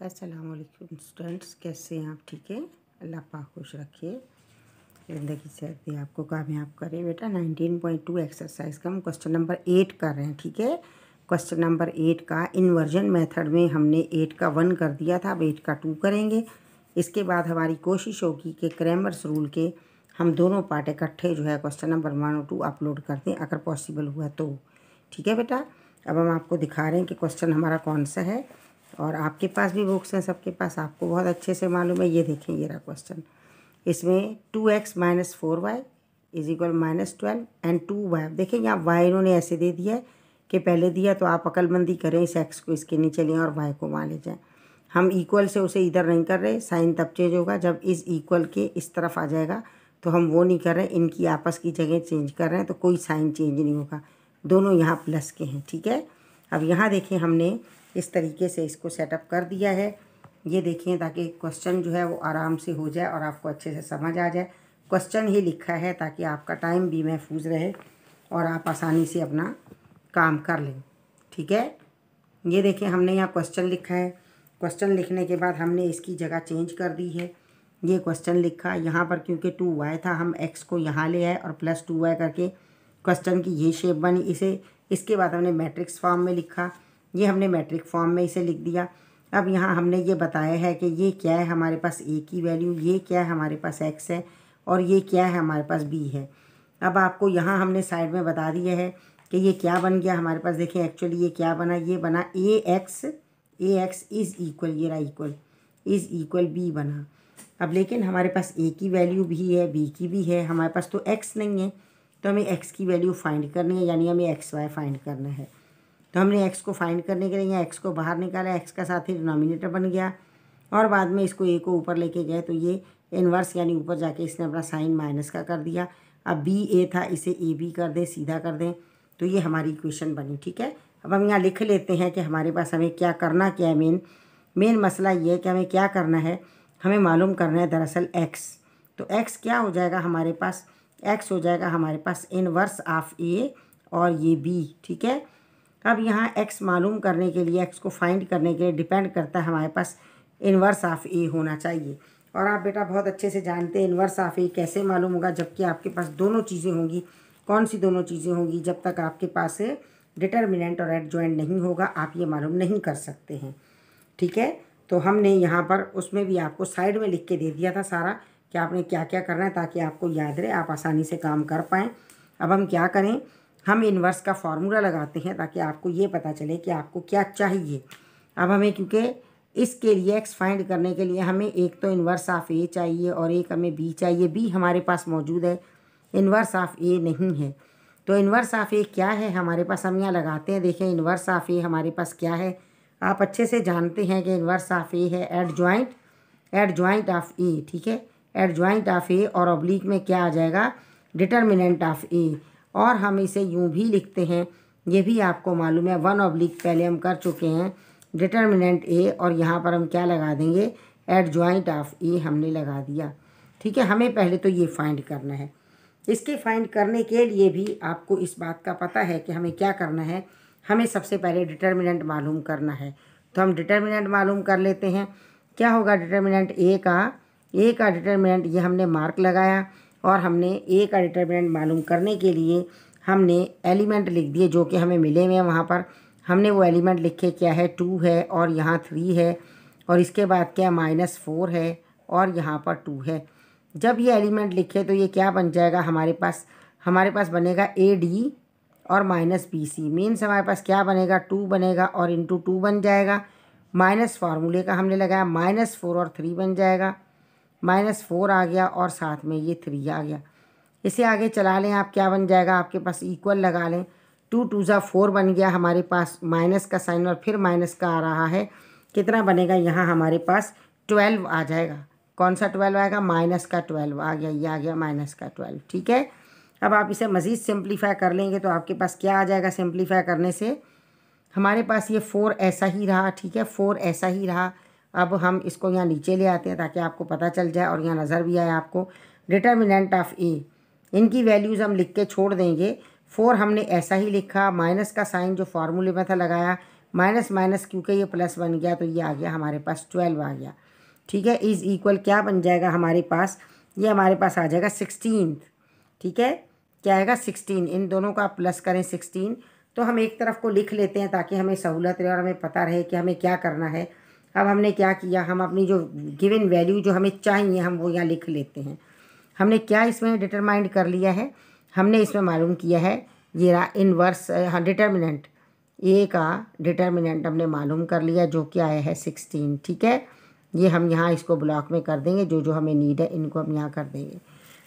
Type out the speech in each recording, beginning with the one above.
अस्सलाम वालेकुम स्टूडेंट्स, कैसे हैं आप? ठीक है, अल्लाह पाक खुश रखिए, ज़िंदगी से दे आपको कामयाब करे। बेटा 19.2 एक्सरसाइज का हम क्वेश्चन नंबर 8 कर रहे हैं। ठीक है, क्वेश्चन नंबर 8 का इन्वर्जन मेथड में हमने 8 का 1 कर दिया था, अब 8 का 2 करेंगे। इसके बाद हमारी कोशिश होगी कि क्रैमर्स रूल के हम दोनों पार्ट इकट्ठे जो है क्वेश्चन नंबर 1 और 2 अपलोड कर दें, अगर पॉसिबल हुआ तो। ठीक है बेटा, अब हम आपको दिखा रहे हैं कि क्वेश्चन हमारा कौन सा है, और आपके पास भी बुक्स हैं, सबके पास, आपको बहुत अच्छे से मालूम है। ये देखें, ये रहा क्वेश्चन। इसमें 2x - 4y = -12 एंड 2y। देखें यहाँ y इन्होंने ऐसे दे दिया है कि पहले दिया, तो आप अक्लमंदी करें, इस x को इसके नीचे लें और y को वहाँ ले जाएं। हम इक्वल से उसे इधर नहीं कर रहे, साइन तब चेंज होगा जब इस इक्वल के इस तरफ आ जाएगा, तो हम वो नहीं कर रहे, इनकी आपस की जगह चेंज कर रहे हैं, तो कोई साइन चेंज नहीं होगा, दोनों यहाँ प्लस के हैं। ठीक है, अब यहाँ देखें, हमने इस तरीके से इसको सेटअप कर दिया है। ये देखें, ताकि क्वेश्चन जो है वो आराम से हो जाए और आपको अच्छे से समझ आ जाए। क्वेश्चन ही लिखा है ताकि आपका टाइम भी महफूज रहे और आप आसानी से अपना काम कर लें। ठीक है, ये देखें, हमने यहाँ क्वेश्चन लिखा है। क्वेश्चन लिखने के बाद हमने इसकी जगह चेंज कर दी है। ये क्वेश्चन लिखा यहाँ पर, क्योंकि 2y था, हम x को यहाँ ले आए और प्लस 2y करके क्वेश्चन की ये शेप बनी। इसके बाद हमने मैट्रिक्स फॉर्म में लिखा, ये हमने मैट्रिक फॉर्म में इसे लिख दिया। अब यहाँ हमने ये बताया है कि ये क्या है, हमारे पास a की वैल्यू, ये क्या है, हमारे पास x है, और ये क्या है, हमारे पास b है। अब आपको यहाँ हमने साइड में बता दिया है कि ये क्या बन गया हमारे पास। देखें, एक्चुअली ये क्या बना, ये बना ax इज़ इक्वल, ये रहा इक्वल, इज़ इक्वल b बना। अब लेकिन हमारे पास a की वैल्यू भी है, b की भी है, हमारे पास तो x नहीं है, तो हमें x की वैल्यू फाइंड करनी है, यानी हमें xy फाइंड करना है। तो हमने x को फाइंड करने के लिए यहाँ x को बाहर निकाला, x का साथ ही डिनोमिनेटर बन गया, और बाद में इसको a को ऊपर लेके गए, तो ये इन्वर्स यानी ऊपर जाके इसने अपना साइन माइनस का कर दिया। अब b a था, इसे a b कर दें, सीधा कर दें, तो ये हमारी इक्वेशन बनी। ठीक है, अब हम यहाँ लिख लेते हैं कि हमारे पास हमें क्या करना क्या है। मेन मसला ये है कि हमें क्या करना है, हमें मालूम करना है दरअसल x। तो x क्या हो जाएगा हमारे पास, x हो जाएगा हमारे पास इन्वर्स ऑफ a और ये b। ठीक है, अब यहाँ x मालूम करने के लिए, x को फाइंड करने के लिए डिपेंड करता है हमारे पास इन्वर्स ऑफ a होना चाहिए। और आप बेटा बहुत अच्छे से जानते हैं इन्वर्स ऑफ a कैसे मालूम होगा, जबकि आपके पास दोनों चीज़ें होंगी। कौन सी दोनों चीज़ें होंगी? जब तक आपके पास डिटर्मिनेंट और एडजॉइंट नहीं होगा, आप ये मालूम नहीं कर सकते हैं। ठीक है, तो हमने यहाँ पर उसमें भी आपको साइड में लिख के दे दिया था सारा कि आपने क्या क्या करना है, ताकि आपको याद रहे, आप आसानी से काम कर पाएँ। अब हम क्या करें, हम इन्वर्स का फार्मूला लगाते हैं ताकि आपको ये पता चले कि आपको क्या चाहिए। अब हमें, क्योंकि इसके लिए x फाइंड करने के लिए हमें एक तो इन्वर्स ऑफ a चाहिए और एक हमें b चाहिए। b हमारे पास मौजूद है, इन्वर्स ऑफ a नहीं है। तो इन्वर्स ऑफ a क्या है हमारे पास, हम यहाँ लगाते हैं। देखें, इन्वर्स ऑफ a हमारे पास क्या है, आप अच्छे से जानते हैं कि इन्वर्स ऑफ a है एडजॉइंट ऑफ a। ठीक है, एडजॉइंट ऑफ a, और ऑब्लिक में क्या आ जाएगा, डिटर्मिनेंट ऑफ a। और हम इसे यूं भी लिखते हैं, ये भी आपको मालूम है, 1/ पहले हम कर चुके हैं, डिटर्मिनेंट a, और यहाँ पर हम क्या लगा देंगे, एडजॉइंट ऑफ a हमने लगा दिया। ठीक है, हमें पहले तो ये फाइंड करना है। इसके फाइंड करने के लिए भी आपको इस बात का पता है कि हमें क्या करना है, हमें सबसे पहले डिटर्मिनेंट मालूम करना है। तो हम डिटर्मिनेंट मालूम कर लेते हैं। क्या होगा डिटर्मिनेंट a का डिटर्मिनेंट, ये हमने मार्क लगाया, और हमने a का डिटर्मिनेंट मालूम करने के लिए हमने एलिमेंट लिख दिए जो कि हमें मिले हुए हैं। वहाँ पर हमने वो एलिमेंट लिखे, क्या है, 2 है, और यहाँ 3 है, और इसके बाद क्या, -4 है, और यहाँ पर 2 है। जब ये एलिमेंट लिखे तो ये क्या बन जाएगा हमारे पास बनेगा AD और -BC। मीन्स हमारे पास क्या बनेगा, 2 बनेगा और इंटू 2 बन जाएगा, माइनस फार्मूले का हमने लगाया, -4 और 3 बन जाएगा, -4 आ गया और साथ में ये 3 आ गया। इसे आगे चला लें आप, क्या बन जाएगा आपके पास, इक्वल लगा लें, 2 2 ज़ा 4 बन गया हमारे पास, माइनस का साइन और फिर माइनस का आ रहा है, कितना बनेगा यहाँ हमारे पास 12 आ जाएगा। कौन सा 12 आएगा, माइनस का 12 आ गया, ये आ गया माइनस का 12। ठीक है, अब आप इसे मज़ीद सिंप्लीफाई कर लेंगे तो आपके पास क्या आ जाएगा, सिंप्लीफाई करने से हमारे पास ये 4 ऐसा ही रहा। ठीक है, 4 ऐसा ही रहा। अब हम इसको यहाँ नीचे ले आते हैं ताकि आपको पता चल जाए और यहाँ नज़र भी आए आपको। डिटर्मिनेंट ऑफ a, इनकी वैल्यूज़ हम लिख के छोड़ देंगे। 4 हमने ऐसा ही लिखा, माइनस का साइन जो फार्मूले में था लगाया, माइनस माइनस क्योंकि ये प्लस बन गया तो ये आ गया हमारे पास 12 आ गया, ठीक है। इज़ इक्वल क्या बन जाएगा हमारे पास, ये हमारे पास आ जाएगा 16, ठीक है। क्या आएगा 16, इन दोनों का आप प्लस करें 16, तो हम एक तरफ को लिख लेते हैं ताकि हमें सहूलत रहे और हमें पता रहे कि हमें क्या करना है। अब हमने क्या किया, हम अपनी जो गिवन वैल्यू जो हमें चाहिए हम वो यहाँ लिख लेते हैं। हमने क्या इसमें डिटरमाइंड कर लिया है, हमने इसमें मालूम किया है ये रहा इनवर्स, हाँ डिटर्मिनेंट, ए का डिटर्मिनेंट हमने मालूम कर लिया जो कि आया है 16, ठीक है। ये हम यहाँ इसको ब्लॉक में कर देंगे, जो जो हमें नीड है इनको हम यहाँ कर देंगे,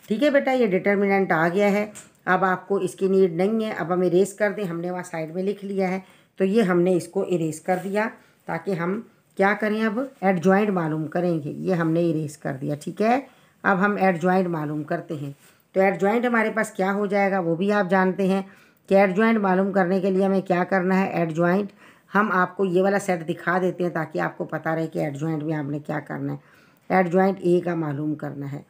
ठीक है बेटा। ये डिटर्मिनेंट आ गया है, अब आपको इसकी नीड नहीं है, अब हम इरेज कर दें, हमने वहाँ साइड में लिख लिया है तो ये हमने इसको इरेज कर दिया ताकि हम क्या करें, अब एडजॉइंट मालूम करेंगे, ये हमने इरेज कर दिया, ठीक है। अब हम एडजॉइंट मालूम करते हैं, तो एडजॉइंट हमारे पास क्या हो जाएगा वो भी आप जानते हैं कि एडजॉइंट मालूम करने के लिए हमें क्या करना है। एडजॉइंट हम आपको ये वाला सेट दिखा देते हैं ताकि आपको पता रहे कि एडजॉइंट में आपने क्या करना है। एडजॉइंट ए का मालूम करना है।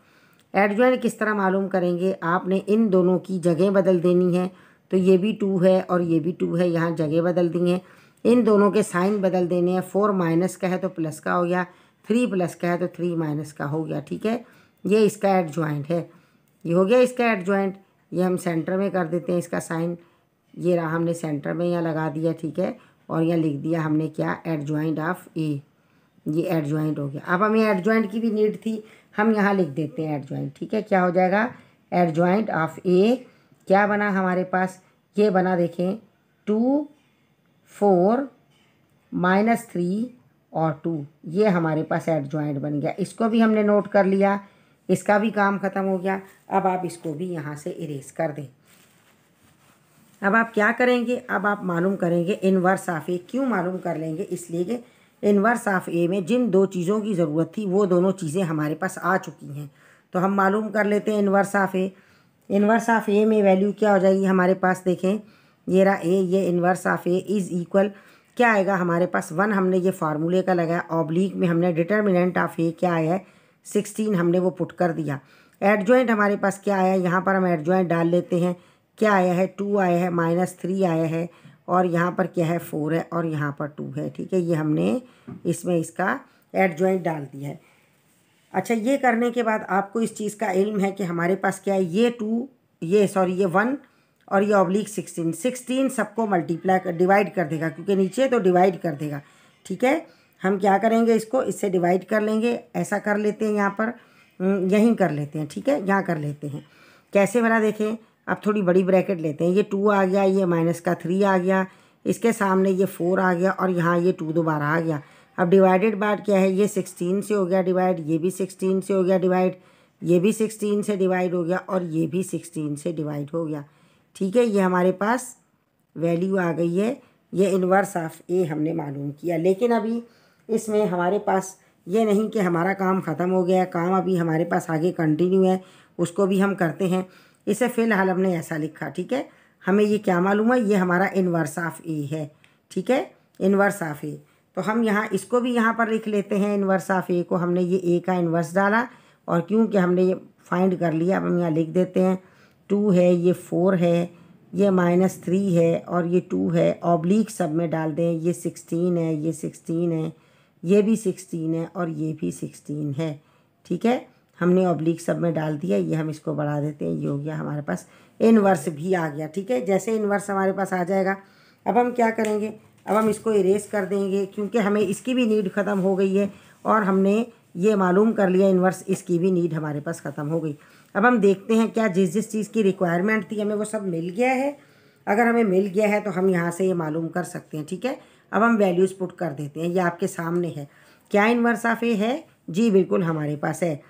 एडजॉइंट किस तरह मालूम करेंगे, आपने इन दोनों की जगह बदल देनी है, तो ये भी 2 है और ये भी 2 है, यहाँ जगह बदल दी है, इन दोनों के साइन बदल देने हैं। 4 माइनस का है तो प्लस का हो गया, 3 प्लस का है तो 3 माइनस का हो गया, ठीक है। ये इसका एडजॉइंट है, ये हो गया इसका एडजॉइंट। ये हम सेंटर में कर देते हैं इसका साइन, ये रहा हमने सेंटर में यहाँ लगा दिया, ठीक है। और यहाँ लिख दिया हमने क्या, एडजॉइंट ऑफ ए, ये एडजॉइंट हो गया। अब हमें एडजॉइंट की भी नीड थी, हम यहाँ लिख देते हैं एडजॉइंट, ठीक है। क्या हो जाएगा, एडजॉइंट ऑफ ए क्या बना हमारे पास, ये बना देखें 2 4 -3 और 2, ये हमारे पास एडजॉइंट बन गया। इसको भी हमने नोट कर लिया, इसका भी काम ख़त्म हो गया। अब आप इसको भी यहाँ से इरेज कर दें। अब आप क्या करेंगे, अब आप मालूम करेंगे इनवर्स ऑफ ए। क्यों मालूम कर लेंगे, इसलिए कि इनवर्स ऑफ ए में जिन 2 चीज़ों की ज़रूरत थी वो दोनों चीज़ें हमारे पास आ चुकी हैं, तो हम मालूम कर लेते हैं inverse of A. Inverse of A में वैल्यू क्या हो जाएगी हमारे पास, देखें ये रहा ए, ये inverse of A is equal क्या आएगा हमारे पास 1, हमने ये फार्मूले का लगाया, ऑब्लिक में हमने डिटर्मिनेंट ऑफ ए क्या आया है 16, हमने वो पुट कर दिया। एडजॉइंट हमारे पास क्या आया, यहाँ पर हम एडजॉइंट डाल लेते हैं, क्या आया है 2 आया है, -3 आया है, और यहाँ पर क्या है 4 है और यहाँ पर 2 है, ठीक है। ये हमने इसमें इसका एडजॉइंट डाल दिया है। अच्छा, ये करने के बाद आपको इस चीज़ का इल्म है कि हमारे पास क्या है, ये 2 ये 1 और ये ऑब्लिक 16 सबको मल्टीप्लाई डिवाइड कर देगा, क्योंकि नीचे तो डिवाइड कर देगा, ठीक है। हम क्या करेंगे, इसको इससे डिवाइड कर लेंगे, ऐसा कर लेते हैं यहाँ पर, यहीं कर लेते हैं, ठीक है, यहाँ कर लेते हैं। कैसे भला देखें, अब थोड़ी बड़ी ब्रैकेट लेते हैं, ये 2 आ गया, ये -3 आ गया, इसके सामने ये 4 आ गया और यहाँ ये 2 दोबारा आ गया। अब डिवाइडेड बाय क्या है, ये 16 से हो गया डिवाइड, ये भी 16 से हो गया डिवाइड, ये भी 16 से डिवाइड हो गया और ये भी 16 से डिवाइड हो गया, ठीक है। ये हमारे पास वैल्यू आ गई है, ये इनवर्स ऑफ ए हमने मालूम किया। लेकिन अभी इसमें हमारे पास ये नहीं कि हमारा काम ख़त्म हो गया है, काम अभी हमारे पास आगे कंटिन्यू है, उसको भी हम करते हैं। इसे फ़िलहाल हमने ऐसा लिखा, ठीक है। हमें ये क्या मालूम है, ये हमारा इनवर्स ऑफ ए है, ठीक है, इनवर्स ऑफ ए। तो हम यहाँ इसको भी यहाँ पर लिख लेते हैं, इनवर्स ऑफ ए को हमने ये ए का इनवर्स डाला और क्योंकि हमने ये फाइंड कर लिया, अब हम यहाँ लिख देते हैं 2 है, ये 4 है, ये -3 है और ये 2 है, ऑब्लिक सब में डाल दें, ये 16 है, ये 16 है, ये भी 16 है और ये भी 16 है, ठीक है। हमने ऑब्लिक सब में डाल दिया, ये हम इसको बढ़ा देते हैं, ये हो गया हमारे पास इनवर्स भी आ गया, ठीक है। जैसे इनवर्स हमारे पास आ जाएगा, अब हम क्या करेंगे, अब हम इसको इरेज कर देंगे क्योंकि हमें इसकी भी नीड ख़त्म हो गई है और हमने ये मालूम कर लिया इनवर्स, इसकी भी नीड हमारे पास ख़त्म हो गई। अब हम देखते हैं क्या जिस जिस चीज़ की रिक्वायरमेंट थी हमें वो सब मिल गया है। अगर हमें मिल गया है तो हम यहाँ से ये मालूम कर सकते हैं, ठीक है। अब हम वैल्यूज़ पुट कर देते हैं, ये आपके सामने है। क्या इनवर्स ऑफ ए है, जी बिल्कुल हमारे पास है।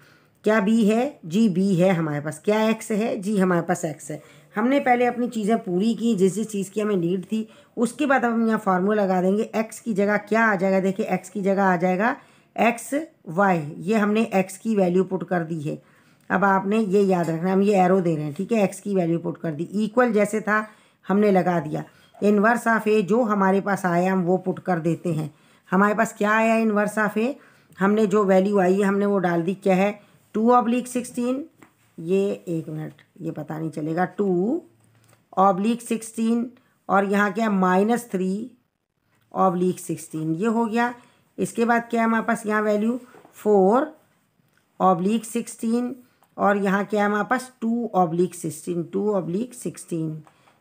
क्या बी है, जी बी है हमारे पास। क्या एक्स है, जी हमारे पास एक्स है। हमने पहले अपनी चीज़ें पूरी की, जिस जिस चीज़ की हमें नीड थी, उसके बाद अब हम यहाँ फार्मूला लगा देंगे। एक्स की जगह क्या आ जाएगा, देखिए एक्स की जगह आ जाएगा एक्स वाई, ये हमने एक्स की वैल्यू पुट कर दी है। अब आपने ये याद रखना, हम ये एरो दे रहे हैं, ठीक है, एक्स की वैल्यू पुट कर दी, इक्वल जैसे था हमने लगा दिया। इनवर्स ऑफ ए जो हमारे पास आया हम वो पुट कर देते हैं। हमारे पास क्या आया इनवर्स ऑफ ए, हमने जो वैल्यू आई है हमने वो डाल दी, क्या है 2/16, ये 1 मिनट ये पता नहीं चलेगा, 2/16 और यहाँ क्या -3 ऑब्लिक 16, ये हो गया। इसके बाद क्या है हमारे पास यहाँ वैल्यू 4 ऑब्लिक 16 और यहाँ क्या है हमारे पास 2 ऑब्लिक 16, 2 ऑब्लिक 16,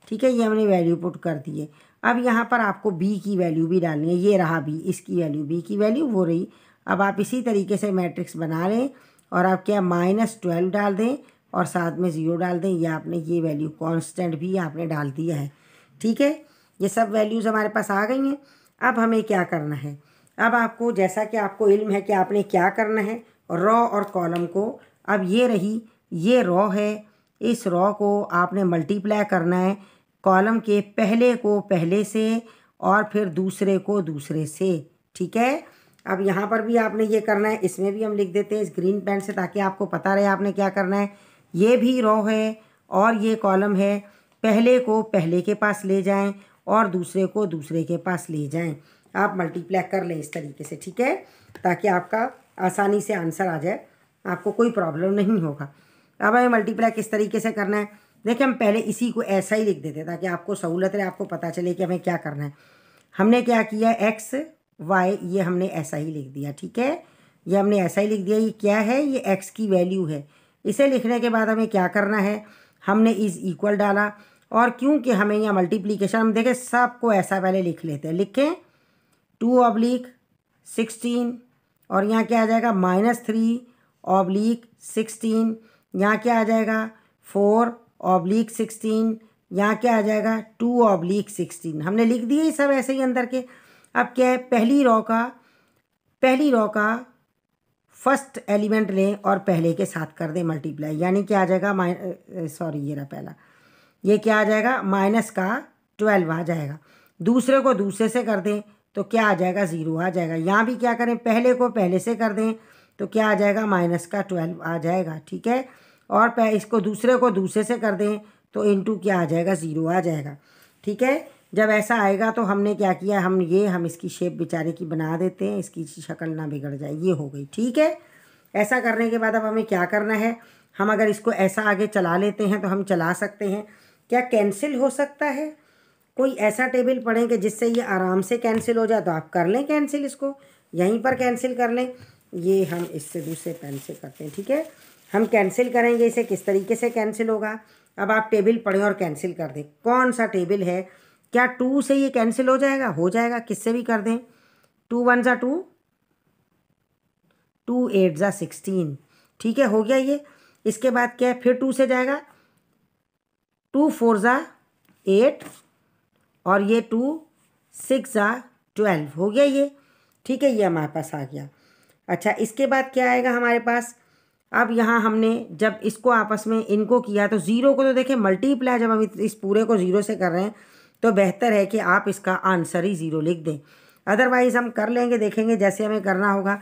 ठीक है। ये हमने वैल्यू पुट कर दी है। अब यहाँ पर आपको b की वैल्यू भी डालनी है, ये रहा b, इसकी वैल्यू, b की वैल्यू वो रही। अब आप इसी तरीके से मैट्रिक्स बना लें और आप क्या -12 डाल दें और साथ में 0 डाल दें। ये आपने ये वैल्यू कांस्टेंट भी आपने डाल दिया है, ठीक है। ये सब वैल्यूज़ हमारे पास आ गई हैं। अब हमें क्या करना है, अब आपको जैसा कि आपको इल्म है कि आपने क्या करना है, रॉ और कॉलम को, अब ये रही, ये रॉ है, इस रॉ को आपने मल्टीप्लाई करना है कॉलम के पहले को पहले से और फिर दूसरे को दूसरे से, ठीक है। अब यहाँ पर भी आपने ये करना है, इसमें भी हम लिख देते हैं इस ग्रीन पेन से ताकि आपको पता रहे आपने क्या करना है। ये भी रॉ है और ये कॉलम है, पहले को पहले के पास ले जाएं और दूसरे को दूसरे के पास ले जाएं। आप मल्टीप्लाई कर लें इस तरीके से, ठीक है, ताकि आपका आसानी से आंसर आ जाए, आपको कोई प्रॉब्लम नहीं होगा। अब हमें मल्टीप्लाई किस तरीके से करना है, देखिए हम पहले इसी को ऐसा ही लिख देते हैं ताकि आपको सहूलत रहे, आपको पता चले कि हमें क्या करना है। हमने क्या किया, एक्स वाई ये हमने ऐसा ही लिख दिया, ठीक है, ये हमने ऐसा ही लिख दिया। ये क्या है, ये एक्स की वैल्यू है। इसे लिखने के बाद हमें क्या करना है, हमने इज इक्वल डाला और क्योंकि हमें यहाँ मल्टीप्लीकेशन, हम देखें सबको ऐसा पहले लिख लेते हैं, लिखें 2 ऑब्लिक 16 और यहाँ क्या आ जाएगा -3 ऑब्लिक 16, यहाँ क्या आ जाएगा 4 ऑब्लिक 16, यहाँ क्या आ जाएगा 2 ऑब्लिक 16। हमने लिख दिए सब ऐसे ही अंदर के। अब क्या है, पहली रॉ का फर्स्ट एलिमेंट लें और पहले के साथ कर दें मल्टीप्लाई, यानी क्या आ जाएगा ये रहा पहला, ये क्या आ जाएगा -12 आ जाएगा। दूसरे को दूसरे से कर दें तो क्या आ जाएगा 0 आ जाएगा। यहाँ भी क्या करें, पहले को पहले से कर दें तो क्या आ जाएगा -12 आ जाएगा, ठीक है। और इसको दूसरे को दूसरे से कर दें तो इनटू क्या आ जाएगा 0 आ जाएगा, ठीक है। जब ऐसा आएगा तो हमने क्या किया, हम इसकी शेप बेचारे की बना देते हैं, इसकी शक्ल ना बिगड़ जाए, ये हो गई, ठीक है। ऐसा करने के बाद अब हमें क्या करना है, हम अगर इसको ऐसा आगे चला लेते हैं तो हम चला सकते हैं। क्या कैंसिल हो सकता है, कोई ऐसा टेबल पढ़ें कि जिससे ये आराम से कैंसिल हो जाए तो आप कर लें कैंसिल, इसको यहीं पर कैंसिल कर लें। ये हम इससे दूसरे पेन से करते हैं, ठीक है। हम कैंसिल करेंगे इसे, किस तरीके से कैंसिल होगा, अब आप टेबल पढ़ें और कैंसिल कर दें। कौन सा टेबल है, क्या 2 से ये कैंसिल हो जाएगा, हो जाएगा, किससे भी कर दें, 2 1 ज़ा 2, 2 8 ज़ा 16, ठीक है, हो गया ये। इसके बाद क्या है, फिर 2 से जाएगा, 2 4 ज़ा 8 और ये 2 6 ज़ा 12, हो गया ये, ठीक है, ये हमारे पास आ गया। अच्छा, इसके बाद क्या आएगा हमारे पास, अब यहाँ हमने जब इसको आपस में इनको किया तो 0 को तो देखें मल्टीप्लाई, जब हम इस पूरे को 0 से कर रहे हैं तो बेहतर है कि आप इसका आंसर ही 0 लिख दें। अदरवाइज़ हम कर लेंगे, देखेंगे जैसे हमें करना होगा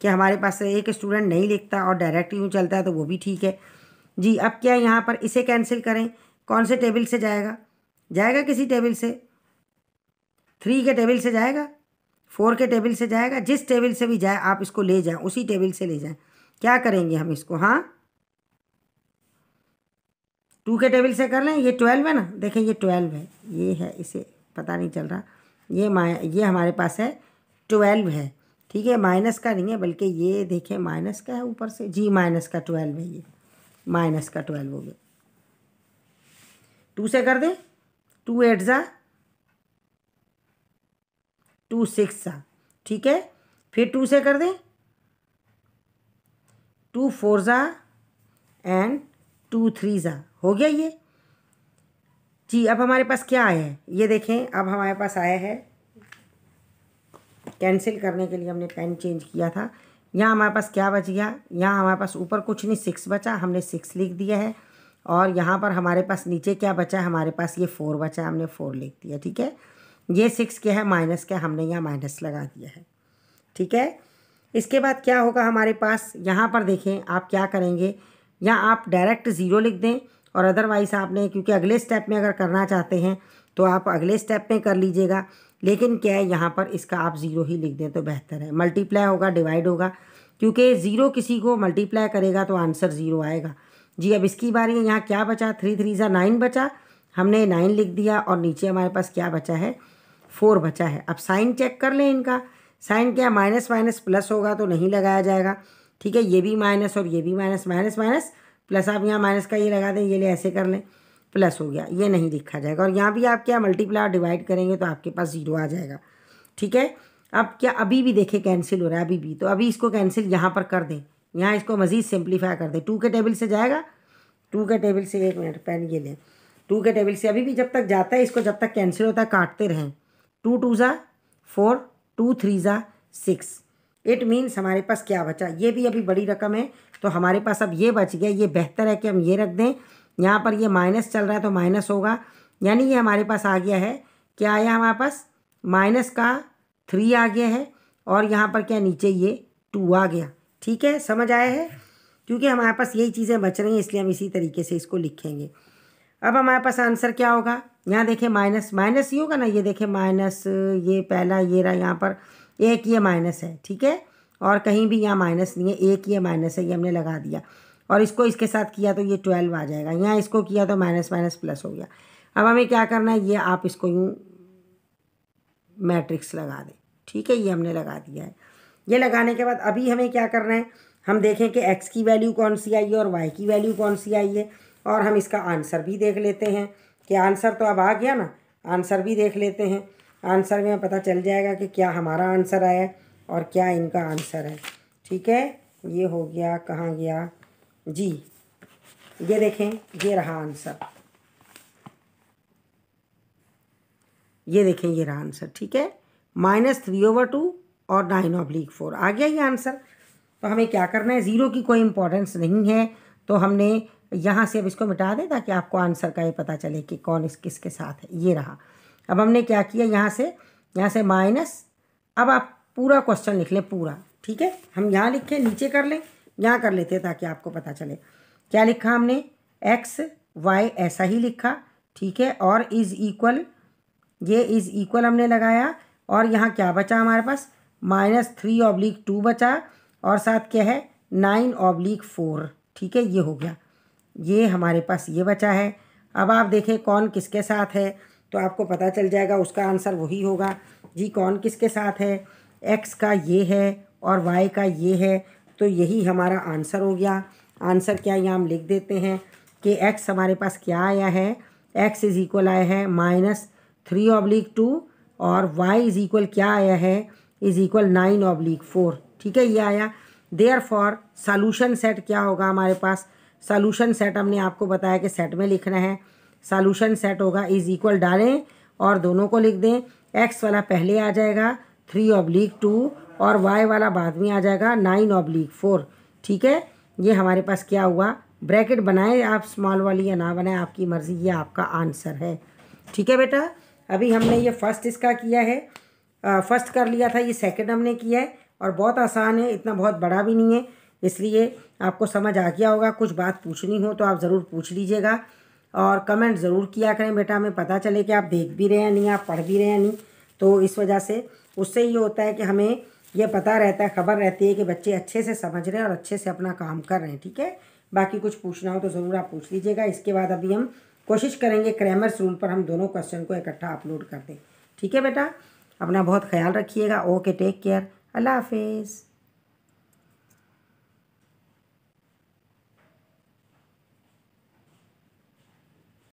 कि हमारे पास से एक स्टूडेंट नहीं लिखता और डायरेक्ट यूँ चलता है तो वो भी ठीक है जी। अब क्या है, यहाँ पर इसे कैंसिल करें, कौन से टेबल से जाएगा किसी टेबल से, 3 के टेबल से जाएगा, 4 के टेबल से जाएगा, जिस टेबल से भी जाए आप इसको ले जाएं, उसी टेबल से ले जाएं। क्या करेंगे हम इसको, हाँ 2 के टेबल से कर लें, ये 12 है ना, देखें ये 12 है, ये है, इसे पता नहीं चल रहा, ये हमारे पास है 12 है, ठीक है, माइनस का नहीं है बल्कि ये देखें माइनस का है ऊपर से जी, माइनस का 12 है, ये माइनस का 12 हो गया। 2 से कर दें, 2 8 ज़ा 2 6 ज़ा, ठीक है, फिर 2 से कर दें, 2 4 ज़ा एंड 2 3 ज़ा, हो गया ये जी। अब हमारे पास क्या आया है, ये देखें, अब हमारे पास आया है, कैंसिल करने के लिए हमने पेन चेंज किया था। यहाँ हमारे पास क्या बच गया, यहाँ हमारे पास ऊपर कुछ नहीं 6 बचा, हमने 6 लिख दिया है और यहाँ पर हमारे पास नीचे क्या बचा, हमारे पास ये 4 बचा, हमने 4 लिख दिया, ठीक है। ये 6 क्या है, माइनस क्या, हमने यहाँ माइनस लगा दिया है, ठीक है। इसके बाद क्या होगा हमारे पास, यहाँ पर देखें आप क्या करेंगे, यहाँ आप डायरेक्ट 0 लिख दें और अदरवाइज़ आपने, क्योंकि अगले स्टेप में अगर करना चाहते हैं तो आप अगले स्टेप में कर लीजिएगा, लेकिन क्या है यहाँ पर इसका आप 0 ही लिख दें तो बेहतर है। मल्टीप्लाई होगा, डिवाइड होगा, क्योंकि 0 किसी को मल्टीप्लाई करेगा तो आंसर 0 आएगा जी। अब इसकी बारी है, यहाँ क्या बचा, 3 3 ज़ा 9 बचा, हमने 9 लिख दिया और नीचे हमारे पास क्या बचा है 4 बचा है। अब साइन चेक कर लें इनका, साइन क्या, माइनस माइनस प्लस होगा तो नहीं लगाया जाएगा, ठीक है। ये भी माइनस और ये भी माइनस, माइनस माइनस प्लस, आप यहाँ माइनस का ये लगा दें, ये ले ऐसे कर लें, प्लस हो गया, ये नहीं लिखा जाएगा। और यहाँ भी आप क्या मल्टीप्लाई और डिवाइड करेंगे तो आपके पास 0 आ जाएगा, ठीक है। अब क्या अभी भी देखें कैंसिल हो रहा है अभी भी, तो अभी इसको कैंसिल यहाँ पर कर दें, यहाँ इसको मज़ीद सिंप्लीफाई कर दें। 2 के टेबल से जाएगा, 2 के टेबल से, 1 मिनट पेन ये लें, 2 के टेबल से अभी भी जब तक जाता है, इसको जब तक कैंसिल होता है काटते रहें। 2 2 ज़ा 4, 2 3 ज़ा 6। इट मीन्स हमारे पास क्या बचा, ये भी अभी बड़ी रकम है तो हमारे पास अब ये बच गया। ये बेहतर है कि हम ये रख दें, यहाँ पर ये माइनस चल रहा है तो माइनस होगा, यानी ये हमारे पास आ गया है, क्या आया हमारे पास, माइनस का 3 आ गया है, और यहाँ पर क्या नीचे ये 2 आ गया, ठीक है। समझ आया है, क्योंकि हमारे पास यही चीज़ें बच रही हैं इसलिए हम इसी तरीके से इसको लिखेंगे। अब हमारे पास आंसर क्या होगा, यहाँ देखें माइनस माइनस ही होगा ना, ये देखें माइनस, ये पहला ये रहा, यहाँ पर एक ये माइनस है, ठीक है, और कहीं भी यहाँ माइनस नहीं है, एक ये माइनस है, ये हमने लगा दिया, और इसको इसके साथ किया तो ये 12 आ जाएगा, यहाँ इसको किया तो माइनस माइनस प्लस हो गया। अब हमें क्या करना है, ये आप इसको यूँ मैट्रिक्स लगा दें, ठीक है, ये हमने लगा दिया है। ये लगाने के बाद अभी हमें क्या करना है, हम देखें कि x की वैल्यू कौन सी आई है और y की वैल्यू कौन सी आई है, और हम इसका आंसर भी देख लेते हैं कि आंसर तो अब आ गया ना, आंसर भी देख लेते हैं। आंसर में पता चल जाएगा कि क्या हमारा आंसर आया और क्या इनका आंसर है, ठीक है। ये हो गया, कहाँ गया जी, ये देखें, ये रहा आंसर, ये देखें ये रहा आंसर, ठीक है, -3/2 और 9/4 आ गया ये आंसर। तो हमें क्या करना है, ज़ीरो की कोई इंपॉर्टेंस नहीं है, तो हमने यहाँ से अब इसको मिटा दें ताकि आपको आंसर का ये पता चले कि कौन किसके साथ है। ये रहा, अब हमने क्या किया, यहाँ से माइनस, अब आप पूरा क्वेश्चन लिख लें पूरा, ठीक है। हम यहाँ लिखें, नीचे कर लें, यहाँ कर लेते हैं ताकि आपको पता चले क्या लिखा हमने, x y ऐसा ही लिखा, ठीक है, और इज़ इक्वल, ये इज़ इक्वल हमने लगाया, और यहाँ क्या बचा हमारे पास, -3/2 बचा, और साथ क्या है 9/4, ठीक है, ये हो गया, ये हमारे पास ये बचा है। अब आप देखें कौन किसके साथ है तो आपको पता चल जाएगा, उसका आंसर वही होगा जी। कौन किसके साथ है, x का ये है और y का ये है, तो यही हमारा आंसर हो गया। आंसर क्या, यहाँ हम लिख देते हैं कि x हमारे पास क्या आया है, x इज़ इक्वल आया है -3/2, और y इज़ इक्वल क्या आया है, इज़ इक्वल 9/4, ठीक है, ये आया। देयरफॉर सॉल्यूशन सेट क्या होगा हमारे पास, सॉल्यूशन सेट हमने आपको बताया कि सेट में लिखना है। सॉल्यूशन सेट होगा, इज़ इक्वल डालें और दोनों को लिख दें, x वाला पहले आ जाएगा 3/2 और y वाला बाद में आ जाएगा 9/4, ठीक है। ये हमारे पास क्या हुआ, ब्रैकेट बनाए आप स्मॉल वाली या ना बनाए आपकी मर्ज़ी, ये आपका आंसर है, ठीक है बेटा। अभी हमने ये फर्स्ट इसका किया है, फर्स्ट कर लिया था, ये सेकंड हमने किया है, और बहुत आसान है, इतना बहुत बड़ा भी नहीं है, इसलिए आपको समझ आ गया होगा। कुछ बात पूछनी हो तो आप ज़रूर पूछ लीजिएगा, और कमेंट ज़रूर किया करें बेटा, हमें पता चले कि आप देख भी रहे हैं नहीं, आप पढ़ भी रहे हैं नहीं। तो इस वजह से उससे ये होता है कि हमें ये पता रहता है, खबर रहती है कि बच्चे अच्छे से समझ रहे हैं और अच्छे से अपना काम कर रहे हैं, ठीक है। बाकी कुछ पूछना हो तो ज़रूर आप पूछ लीजिएगा। इसके बाद अभी हम कोशिश करेंगे क्रैमर्स रूल पर हम दोनों क्वेश्चन को इकट्ठा अपलोड कर दें, ठीक है बेटा। अपना बहुत ख्याल रखिएगा। ओके, टेक केयर, अल्लाह हाफिज़।